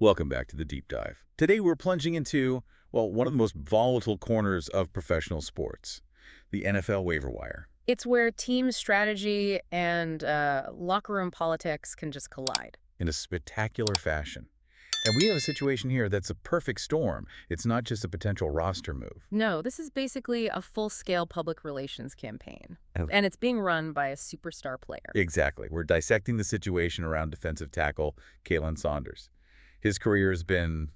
Welcome back to the Deep Dive. Today we're plunging into, well, one of the most volatile corners of professional sports, the NFL waiver wire. It's where team strategy and locker room politics can just collide. In a spectacular fashion. And we have a situation here that's a perfect storm. It's not just a potential roster move. No, this is basically a full-scale public relations campaign. Oh. And it's being run by a superstar player. Exactly. We're dissecting the situation around defensive tackle Kalen Saunders. His career has been,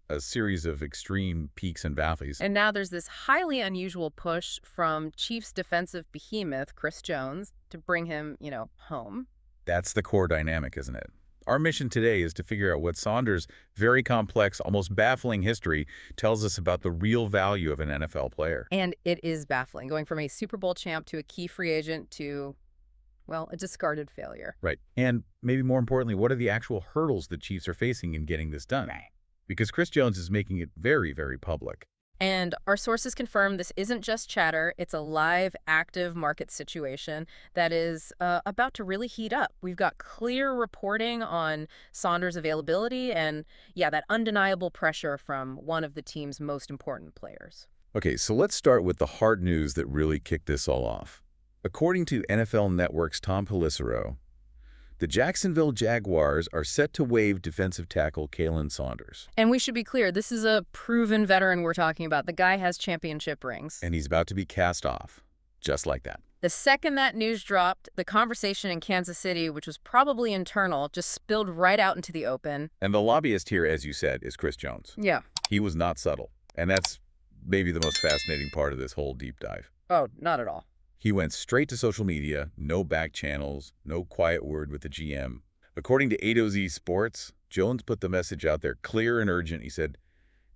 a series of extreme peaks and valleys. And now there's this highly unusual push from Chiefs defensive behemoth Chris Jones to bring him, home. That's the core dynamic, isn't it? Our mission today is to figure out what Saunders' very complex, almost baffling history tells us about the real value of an NFL player. And it is baffling, going from a Super Bowl champ to a key free agent to, well, a discarded failure. Right. And maybe more importantly, what are the actual hurdles the Chiefs are facing in getting this done? Right. Because Chris Jones is making it very, very public. And our sources confirm this isn't just chatter. It's a live, active market situation that is about to really heat up. We've got clear reporting on Saunders' availability and, yeah, that undeniable pressure from one of the team's most important players. Okay, so let's start with the hard news that really kicked this all off. According to NFL Network's Tom Pelissero, the Jacksonville Jaguars are set to waive defensive tackle Kalen Saunders. And we should be clear, this is a proven veteran we're talking about. The guy has championship rings. And he's about to be cast off, just like that. The second that news dropped, the conversation in Kansas City, which was probably internal, just spilled right out into the open. And the lobbyist here, as you said, is Chris Jones. Yeah. He was not subtle. And that's maybe the most fascinating part of this whole deep dive. Oh, not at all. He went straight to social media, no back channels, no quiet word with the GM. According to A-to-Z Sports, Jones put the message out there clear and urgent. He said,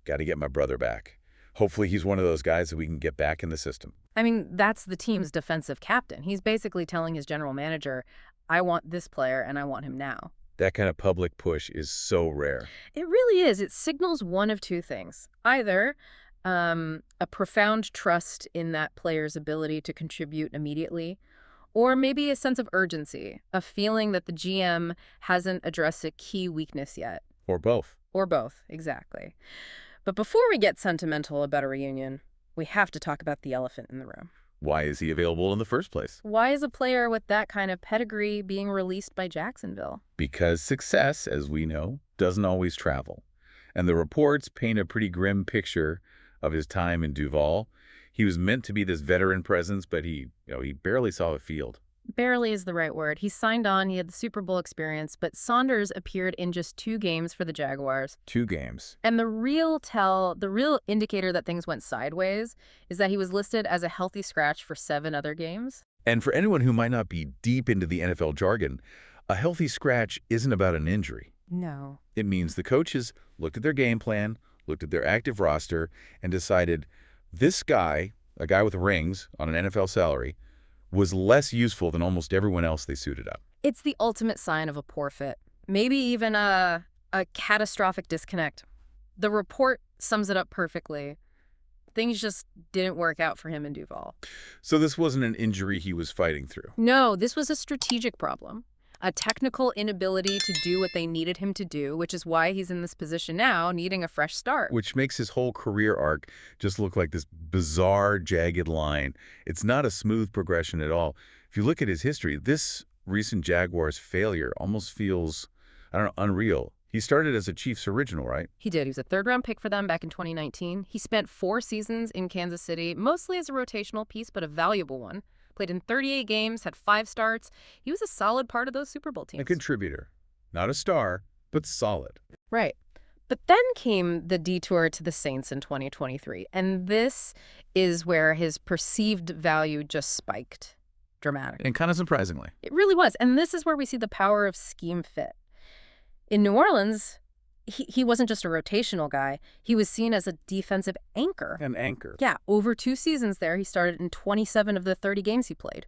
"Got to get my brother back. Hopefully he's one of those guys that we can get back in the system." That's the team's defensive captain. He's basically telling his general manager, I want this player and I want him now. That kind of public push is so rare. It really is. It signals one of two things. Either a profound trust in that player's ability to contribute immediately, or maybe a sense of urgency, a feeling that the GM hasn't addressed a key weakness yet. Or both. Or both, exactly. But before we get sentimental about a reunion, we have to talk about the elephant in the room. Why is he available in the first place? Why is a player with that kind of pedigree being released by Jacksonville? Because success, as we know, doesn't always travel. And the reports paint a pretty grim picture of his time in Duval. He was meant to be this veteran presence, but he barely saw the field. Barely is the right word. He signed on, he had the Super Bowl experience, but Saunders appeared in just 2 games for the Jaguars. 2 games. And the real indicator that things went sideways is that he was listed as a healthy scratch for 7 other games. And for anyone who might not be deep into the NFL jargon, a healthy scratch isn't about an injury. No. It means the coaches looked at their game plan, looked at their active roster, and decided this guy, a guy with rings on an NFL salary, was less useful than almost everyone else they suited up. It's the ultimate sign of a poor fit. Maybe even a catastrophic disconnect. The report sums it up perfectly. Things just didn't work out for him in Duval. So this wasn't an injury he was fighting through. No, this was a strategic problem. A technical inability to do what they needed him to do, which is why he's in this position now, needing a fresh start. Which makes his whole career arc just look like this bizarre, jagged line. It's not a smooth progression at all. If you look at his history, this recent Jaguars failure almost feels, unreal. He started as a Chiefs original, right? He did. He was a 3rd-round pick for them back in 2019. He spent 4 seasons in Kansas City, mostly as a rotational piece, but a valuable one. Played in 38 games, had 5 starts. He was a solid part of those Super Bowl teams. A contributor. Not a star, but solid. Right. But then came the detour to the Saints in 2023, and this is where his perceived value just spiked dramatically. And kind of surprisingly. It really was. And this is where we see the power of scheme fit. In New Orleans, he wasn't just a rotational guy. He was seen as a defensive anchor. An anchor. Yeah, over 2 seasons there, he started in 27 of the 30 games he played.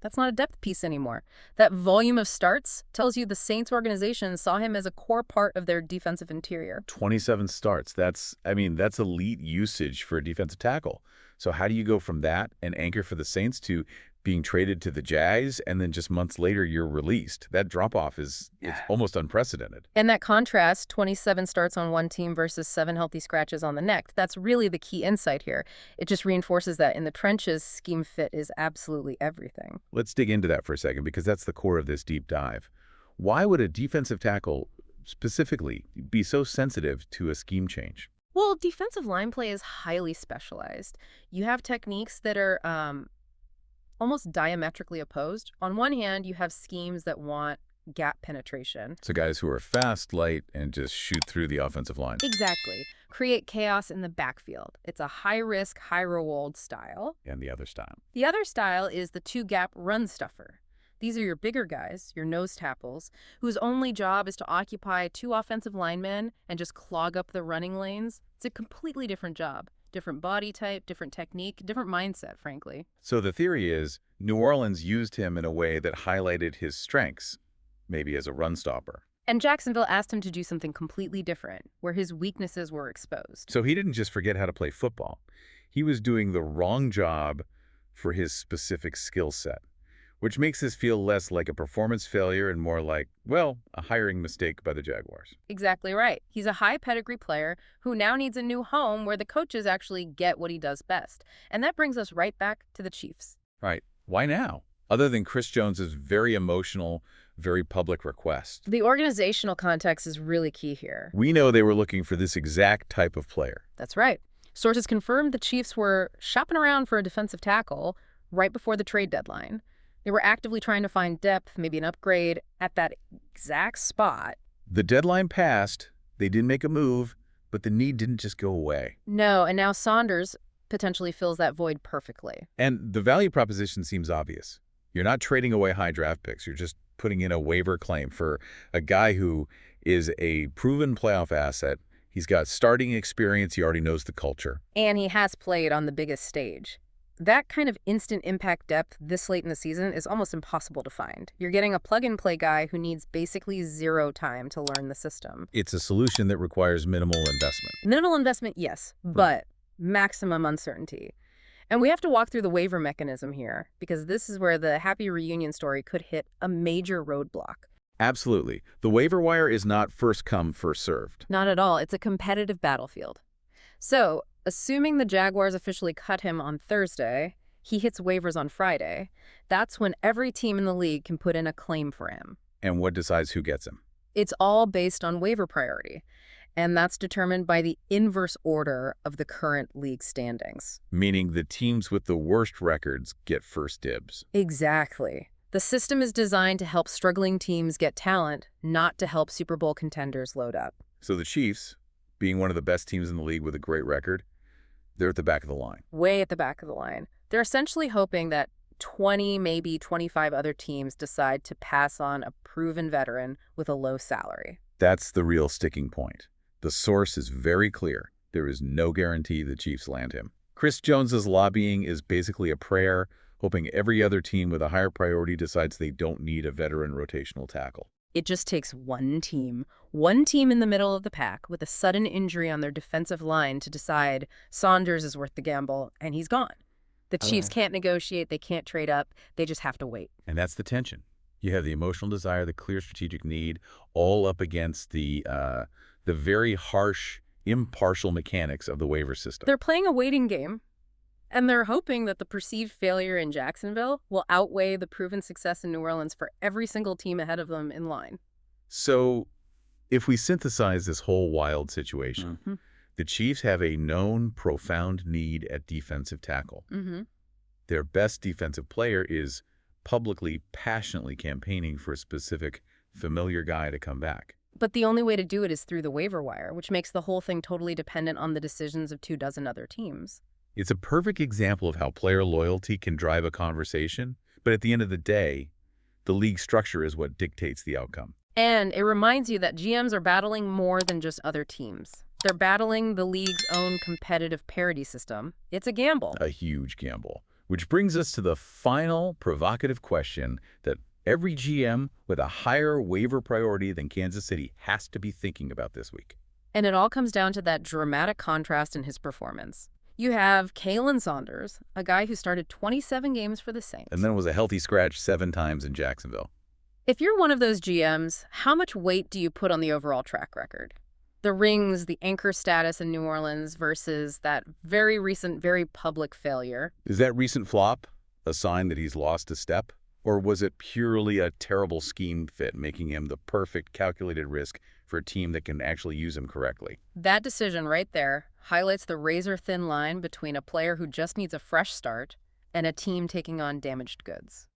That's not a depth piece anymore. That volume of starts tells you the Saints organization saw him as a core part of their defensive interior. 27 starts. That's elite usage for a defensive tackle. So how do you go from that, an anchor for the Saints, to being traded to the Jags, and then just months later you're released. That drop-off is almost unprecedented. And that contrast, 27 starts on one team versus 7 healthy scratches on the next, that's really the key insight here. It just reinforces that in the trenches, scheme fit is absolutely everything. Let's dig into that for a second, because that's the core of this deep dive. Why would a defensive tackle specifically be so sensitive to a scheme change? Well, defensive line play is highly specialized. You have techniques that are almost diametrically opposed. On one hand, you have schemes that want gap penetration. So guys who are fast, light, and just shoot through the offensive line. Exactly. Create chaos in the backfield. It's a high-risk, high-reward style. And the other style. The other style is the two-gap run stuffer. These are your bigger guys, your nose tackles, whose only job is to occupy 2 offensive linemen and just clog up the running lanes. It's a completely different job. Different body type, different technique, different mindset, frankly. So the theory is New Orleans used him in a way that highlighted his strengths, maybe as a run stopper. And Jacksonville asked him to do something completely different, where his weaknesses were exposed. So he didn't just forget how to play football. He was doing the wrong job for his specific skill set, which makes this feel less like a performance failure and more like, well, a hiring mistake by the Jaguars. Exactly right. He's a high pedigree player who now needs a new home where the coaches actually get what he does best. And that brings us right back to the Chiefs. Right. Why now? Other than Chris Jones's very emotional, very public request. The organizational context is really key here. We know they were looking for this exact type of player. That's right. Sources confirmed the Chiefs were shopping around for a defensive tackle right before the trade deadline. They were actively trying to find depth, maybe an upgrade, at that exact spot. The deadline passed, they did make a move, but the need didn't just go away. No, and now Saunders potentially fills that void perfectly. And the value proposition seems obvious. You're not trading away high draft picks. You're just putting in a waiver claim for a guy who is a proven playoff asset. He's got starting experience. He already knows the culture. And he has played on the biggest stage. That kind of instant impact depth this late in the season is almost impossible to find. You're getting a plug-and-play guy who needs basically 0 time to learn the system. It's a solution that requires minimal investment. Minimal investment, yes, but maximum uncertainty. And we have to walk through the waiver mechanism here, because this is where the happy reunion story could hit a major roadblock. Absolutely. The waiver wire is not first come, first served. Not at all. It's a competitive battlefield. So, assuming the Jaguars officially cut him on Thursday, he hits waivers on Friday. That's when every team in the league can put in a claim for him. And what decides who gets him? It's all based on waiver priority, and that's determined by the inverse order of the current league standings. Meaning the teams with the worst records get first dibs. Exactly. The system is designed to help struggling teams get talent, not to help Super Bowl contenders load up. So the Chiefs, being one of the best teams in the league with a great record, they're at the back of the line. Way at the back of the line. They're essentially hoping that 20, maybe 25 other teams decide to pass on a proven veteran with a low salary. That's the real sticking point. The source is very clear. There is no guarantee the Chiefs land him. Chris Jones's lobbying is basically a prayer, hoping every other team with a higher priority decides they don't need a veteran rotational tackle. It just takes one team in the middle of the pack with a sudden injury on their defensive line to decide Saunders is worth the gamble, and he's gone. The Chiefs can't negotiate, they can't trade up, they just have to wait. And that's the tension. You have the emotional desire, the clear strategic need, all up against the very harsh, impartial mechanics of the waiver system. They're playing a waiting game, and they're hoping that the perceived failure in Jacksonville will outweigh the proven success in New Orleans for every single team ahead of them in line. So if we synthesize this whole wild situation, the Chiefs have a known profound need at defensive tackle. Their best defensive player is publicly, passionately campaigning for a specific familiar guy to come back. But the only way to do it is through the waiver wire, which makes the whole thing totally dependent on the decisions of 24 other teams. It's a perfect example of how player loyalty can drive a conversation, but at the end of the day, the league structure is what dictates the outcome. And it reminds you that GMs are battling more than just other teams. They're battling the league's own competitive parity system. It's a gamble. A huge gamble. Which brings us to the final provocative question that every GM with a higher waiver priority than Kansas City has to be thinking about this week. And it all comes down to that dramatic contrast in his performance. You have Kalen Saunders, a guy who started 27 games for the And Saints. then was a healthy scratch 7 times in Jacksonville. If you're one of those GMs, how much weight do you put on the overall track record? The rings, the anchor status in New Orleans versus that very recent, very public failure. Is that recent flop a sign that he's lost a step? Or was it purely a terrible scheme fit, making him the perfect calculated risk for a team that can actually use him correctly? That decision right there highlights the razor-thin line between a player who just needs a fresh start and a team taking on damaged goods.